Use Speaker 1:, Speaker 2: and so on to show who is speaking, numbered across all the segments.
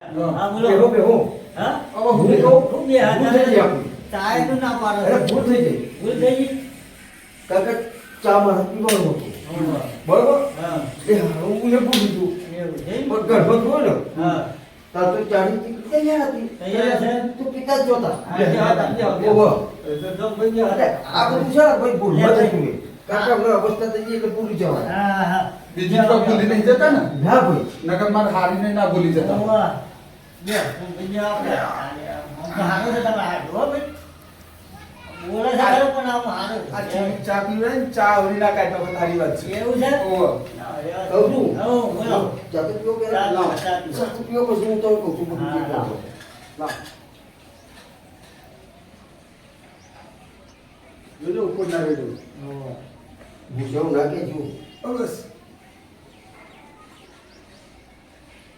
Speaker 1: હા બોલો
Speaker 2: બેહો બેહો
Speaker 1: હા
Speaker 2: હવે હું કહું
Speaker 1: ખૂબ બે હાથ
Speaker 2: ભૂલ થઈ ગઈ આપણી.
Speaker 1: ચાય નું ના પાડો
Speaker 2: અરે ભૂલ થઈ ગઈ
Speaker 1: ભૂલ થઈ ગઈ
Speaker 2: કાકા ચા માં પીવાનું હતું
Speaker 1: હા
Speaker 2: બરોબર
Speaker 1: હા
Speaker 2: એ હું એ ભૂલી ગયું
Speaker 1: એવું છે
Speaker 2: પણ ગર્ભ થયો ને
Speaker 1: હા
Speaker 2: તાર તો ચાની ટિકિટ તૈયાર હતી
Speaker 1: તૈયાર છે?
Speaker 2: તું પિતા જ જોતા
Speaker 1: ઓહો
Speaker 2: ઓહો.
Speaker 1: તો ભાઈ ગયો
Speaker 2: અરે આ બધું છે ને ભાઈ ભૂલમાં થઈ ગયું કાકા હમણાં અવસ્થા થઈ ગઈ એટલે ભૂલી જવાય
Speaker 1: હા હા
Speaker 3: બીજી તો ભૂલી નહીં જતા ને
Speaker 2: ના ભાઈ
Speaker 3: નકર મારે હારીને ના ભૂલી જતા
Speaker 1: ઓવા બે ભાઈ આપણે હારો છે તમે હારો હો ભાઈ બોલે છે ખરો પણ આમ હારો
Speaker 3: આ ચા પીવે ને ચા આવરી ના કાઢતો તારી વાત છે
Speaker 1: એવું છે
Speaker 3: ઓહો.
Speaker 2: કહું છું
Speaker 1: હા બોલો
Speaker 2: ચાતો પીવો કે
Speaker 1: ચા
Speaker 2: લાવ
Speaker 1: ચા પીવો.
Speaker 2: ચાતો પીવો પછી હું તો કહું છું બધું
Speaker 1: હા,
Speaker 2: જે
Speaker 1: લાવ.
Speaker 2: કહું. લાવ
Speaker 3: જોજો ઉપર ના રહેજો
Speaker 1: ઓવા
Speaker 2: ભૂસાવું નાખે છું
Speaker 3: બસ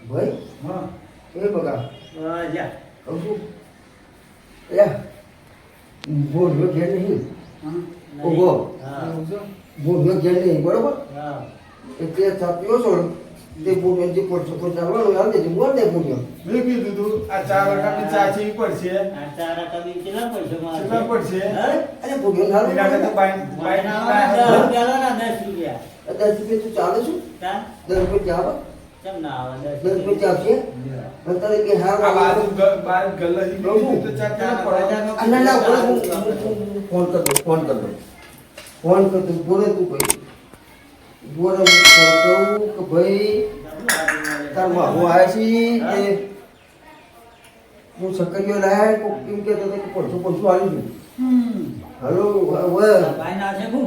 Speaker 2: ભાઈ
Speaker 3: હા
Speaker 2: એ બગા
Speaker 1: હા જા
Speaker 2: કહું છું યા બોલ્યો ઘેર નહીં ઓહો.
Speaker 1: હા
Speaker 2: બોલ્યો ઘેર નહીં બરોબર
Speaker 1: હા
Speaker 2: એટલે છાપીઓ છો તે બોલ્યો જે પોચો ચાલવાનું આવે છે બોલ દે બોલ્યો
Speaker 3: મેં કીધું તું આ ચા વખત ચા છે પડશે
Speaker 1: આ ચારા કબી કેટલા પૈસા માં
Speaker 3: કેટલા પડશે
Speaker 1: હા
Speaker 2: અરે બોલ્યો
Speaker 3: એના કરતા
Speaker 2: ના
Speaker 3: બાઈન બાઈન
Speaker 1: પેલા ના 10 રૂપિયા
Speaker 2: 10 રૂપિયા તું ચાલે છું
Speaker 1: તા
Speaker 2: 10 રૂપિયા ચાલે
Speaker 1: કેમ ના આવે
Speaker 2: 10 રૂપિયા ચાલશે અંતરે કે હાર
Speaker 3: આ બાજુ બાર ગલ્લા તો ચા ક્યાં પડે
Speaker 2: ના ના બોલે હું ફોન કર દઉં ફોન કર દઉં ફોન કર દઉં બોલે તું ભાઈ બોલે હું ફોન કરું કે ભાઈ તાર માહો આવ્યા છીએ કે હું સક્કરીઓ લાયા કોક કેમ કહેતો હતો કે પોચું આવી ગયું હલો હવે
Speaker 1: ભાઈ ના છે હું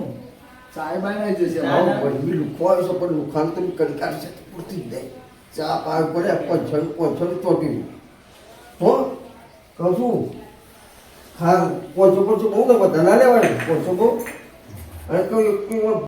Speaker 3: ચાય બાય આવી જશે
Speaker 1: ના, ના.
Speaker 2: વળી લુખો આવી છે પણ લુખાણ તો કરી કાઢશે તો પૂરતી જ જાય ચા પાર પડે પોછડ ચોટ્યું હો કહું છું હા પોચો બહુ ને બધા ના લેવાય પોચો બહુ અને કહું